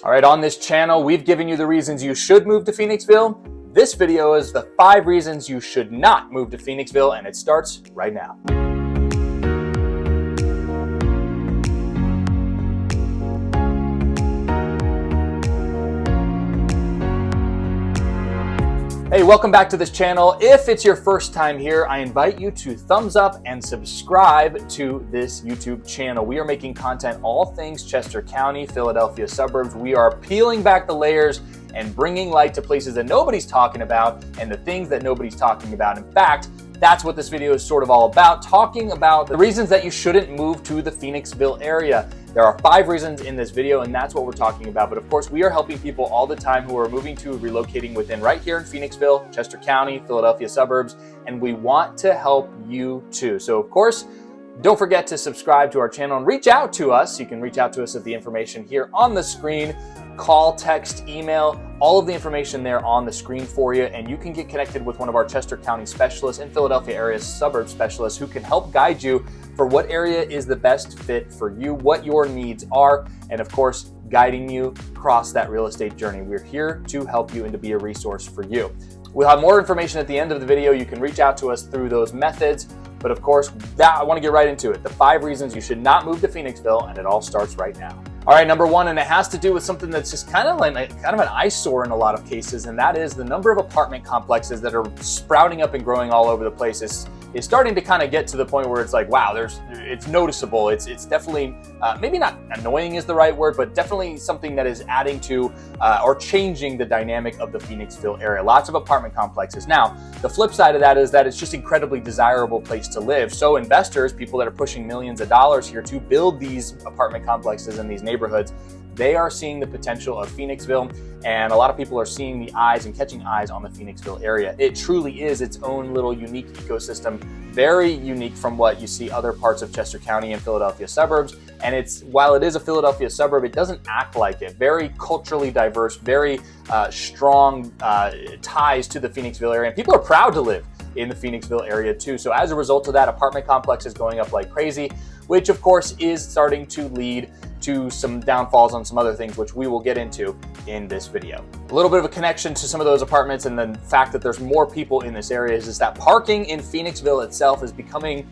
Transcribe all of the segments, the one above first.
All right, on this channel, we've given you the reasons you should move to Phoenixville. This video is the 5 reasons you should not move to Phoenixville, and it starts right now. Hey, welcome back to this channel. If it's your first time here, I invite you to thumbs up and subscribe to this YouTube channel. We are making content all things Chester County, Philadelphia Suburbs. We are peeling back the layers and bringing light to places that nobody's talking about and the things that nobody's talking about. In fact, that's what this video is sort of all about, talking about the reasons that you shouldn't move to the Phoenixville area. There are 5 reasons in this video, and that's what we're talking about. But of course, we are helping people all the time who are moving to relocating within right here in Phoenixville, Chester County, Philadelphia Suburbs, and we want to help you too. So of course, don't forget to subscribe to our channel and reach out to us. You can reach out to us at the information here on the screen. Call, text, email, all of the information there on the screen for you, and you can get connected with one of our Chester County specialists and Philadelphia area suburb specialists who can help guide you for what area is the best fit for you, what your needs are, and of course, guiding you across that real estate journey. We're here to help you and to be a resource for you. We'll have more information at the end of the video. You can reach out to us through those methods. But of course, I want to get right into it. The 5 reasons you should not move to Phoenixville, and it all starts right now. All right, number 1, and it has to do with something that's just kind of an eyesore in a lot of cases, and that is the number of apartment complexes that are sprouting up and growing all over the place is starting to kind of get to the point where it's like, wow, it's noticeable. It's definitely, maybe not annoying is the right word, but definitely something that is adding to or changing the dynamic of the Phoenixville area. Lots of apartment complexes. Now, the flip side of that is that it's just incredibly desirable place to live. So investors, people that are pushing millions of dollars here to build these apartment complexes in these neighborhoods, they are seeing the potential of Phoenixville, and a lot of people are seeing the eyes and catching eyes on the Phoenixville area. It truly is its own little unique ecosystem, very unique from what you see other parts of Chester County and Philadelphia Suburbs. And while it is a Philadelphia suburb, it doesn't act like it. Very culturally diverse, very strong ties to the Phoenixville area, and people are proud to live in the Phoenixville area too. So as a result of that, apartment complexes going up like crazy, which of course is starting to lead to some downfalls on some other things, which we will get into in this video. A little bit of a connection to some of those apartments and the fact that there's more people in this area is that parking in Phoenixville itself is becoming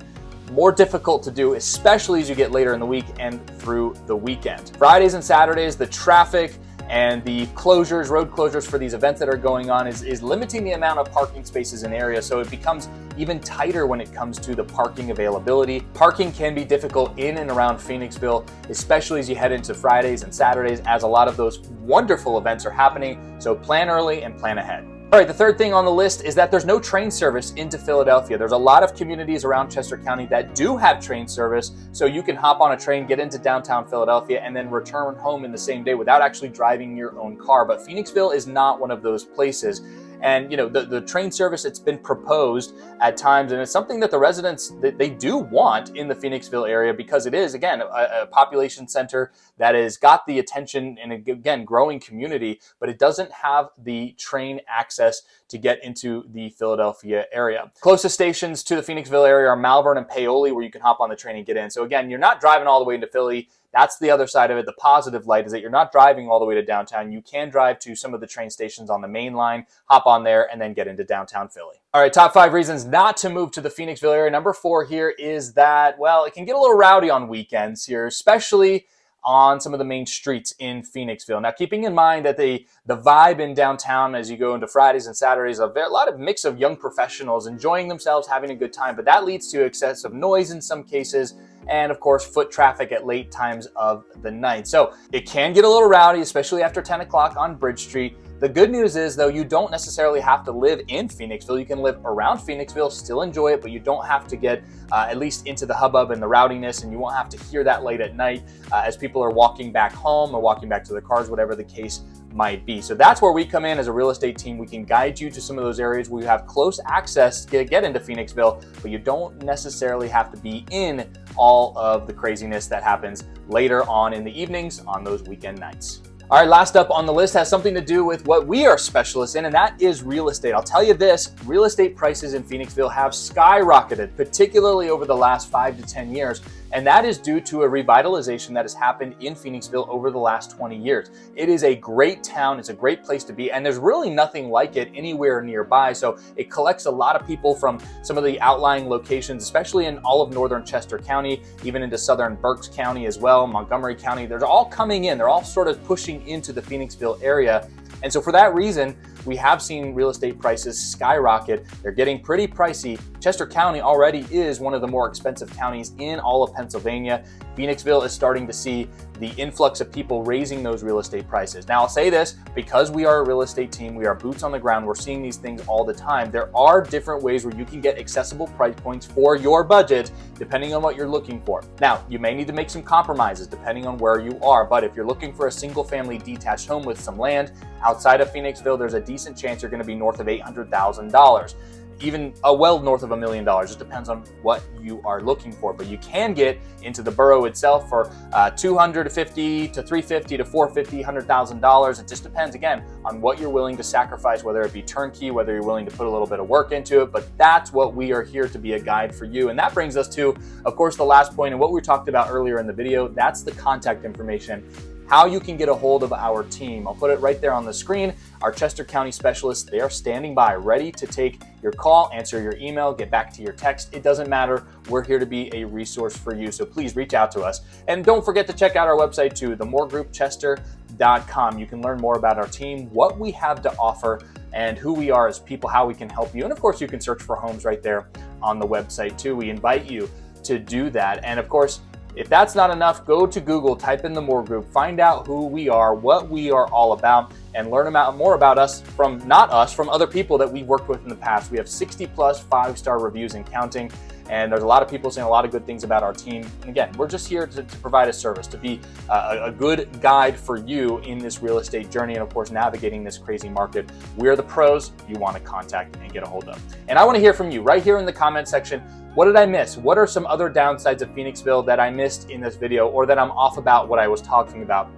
more difficult to do, especially as you get later in the week and through the weekend. Fridays and Saturdays, the traffic and the closures, road closures for these events that are going on is limiting the amount of parking spaces in the area. So it becomes even tighter when it comes to the parking availability. Parking can be difficult in and around Phoenixville, especially as you head into Fridays and Saturdays, as a lot of those wonderful events are happening. So plan early and plan ahead. All right, the third thing on the list is that there's no train service into Philadelphia. There's a lot of communities around Chester County that do have train service, so you can hop on a train, get into downtown Philadelphia, and then return home in the same day without actually driving your own car. But Phoenixville is not one of those places. And the train service, it's been proposed at times, and it's something that the residents, they do want in the Phoenixville area, because it is, again, a population center that has got the attention and, again, growing community, but it doesn't have the train access to get into the Philadelphia area. Closest stations to the Phoenixville area are Malvern and Paoli, where you can hop on the train and get in. So again, you're not driving all the way into Philly. That's the other side of it. The positive light is that you're not driving all the way to downtown. You can drive to some of the train stations on the main line, hop on there, and then get into downtown Philly. All right, top 5 reasons not to move to the Phoenixville area. Number 4 here is that, well, it can get a little rowdy on weekends here, especially on some of the main streets in Phoenixville. Now, keeping in mind that the vibe in downtown as you go into Fridays and Saturdays, a lot of mix of young professionals enjoying themselves, having a good time, but that leads to excessive noise in some cases, and of course, foot traffic at late times of the night. So it can get a little rowdy, especially after 10 o'clock on Bridge Street. The good news is, though, you don't necessarily have to live in Phoenixville. You can live around Phoenixville, still enjoy it, but you don't have to get at least into the hubbub and the rowdiness, and you won't have to hear that late at night as people are walking back home or walking back to their cars, whatever the case might be. So that's where we come in as a real estate team. We can guide you to some of those areas where you have close access to get into Phoenixville, but you don't necessarily have to be in all of the craziness that happens later on in the evenings on those weekend nights. All right, last up on the list has something to do with what we are specialists in, and that is real estate. I'll tell you this, real estate prices in Phoenixville have skyrocketed, particularly over the last 5 to 10 years. And that is due to a revitalization that has happened in Phoenixville over the last 20 years. It is a great town. It's a great place to be. And there's really nothing like it anywhere nearby. So it collects a lot of people from some of the outlying locations, especially in all of northern Chester County, even into southern Berks County as well, Montgomery County. They're all coming in. They're all sort of pushing into the Phoenixville area. And so for that reason, we have seen real estate prices skyrocket. They're getting pretty pricey. Chester County already is one of the more expensive counties in all of Pennsylvania. Phoenixville is starting to see the influx of people raising those real estate prices. Now, I'll say this, because we are a real estate team, we are boots on the ground, we're seeing these things all the time. There are different ways where you can get accessible price points for your budget, depending on what you're looking for. Now, you may need to make some compromises depending on where you are, but if you're looking for a single family detached home with some land outside of Phoenixville, there's a decent chance you're gonna be north of $800,000. Even well north of $1 million. Just depends on what you are looking for. But you can get into the borough itself for $250,000 to $350,000 to $450,000, $100,000. It just depends, again, on what you're willing to sacrifice, whether it be turnkey, whether you're willing to put a little bit of work into it. But that's what we are here to be, a guide for you. And that brings us to, of course, the last point and what we talked about earlier in the video. That's the contact information. How you can get a hold of our team. I'll put it right there on the screen. Our Chester County specialists, they are standing by, ready to take your call, answer your email, get back to your text. It doesn't matter. We're here to be a resource for you. So please reach out to us. And don't forget to check out our website too, themoregroupchester.com. You can learn more about our team, what we have to offer, and who we are as people, how we can help you. And of course, you can search for homes right there on the website too. We invite you to do that. And of course, if that's not enough, go to Google, type in the More Group, find out who we are, what we are all about, and learn more about us from, not us, from other people that we've worked with in the past. We have 60 plus 5-star reviews and counting, and there's a lot of people saying a lot of good things about our team. And again, we're just here to provide a service, to be a good guide for you in this real estate journey, and of course, navigating this crazy market. We're the pros you want to contact and get a hold of. And I want to hear from you right here in the comment section. What did I miss? What are some other downsides of Phoenixville that I missed in this video, or that I'm off about what I was talking about?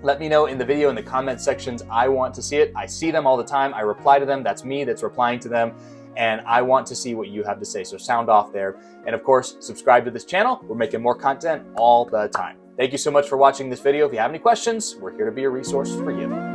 Let me know in the video, in the comment sections. I want to see it. I see them all the time. I reply to them. That's me that's replying to them. And I want to see what you have to say. So sound off there. And of course, subscribe to this channel. We're making more content all the time. Thank you so much for watching this video. If you have any questions, we're here to be a resource for you.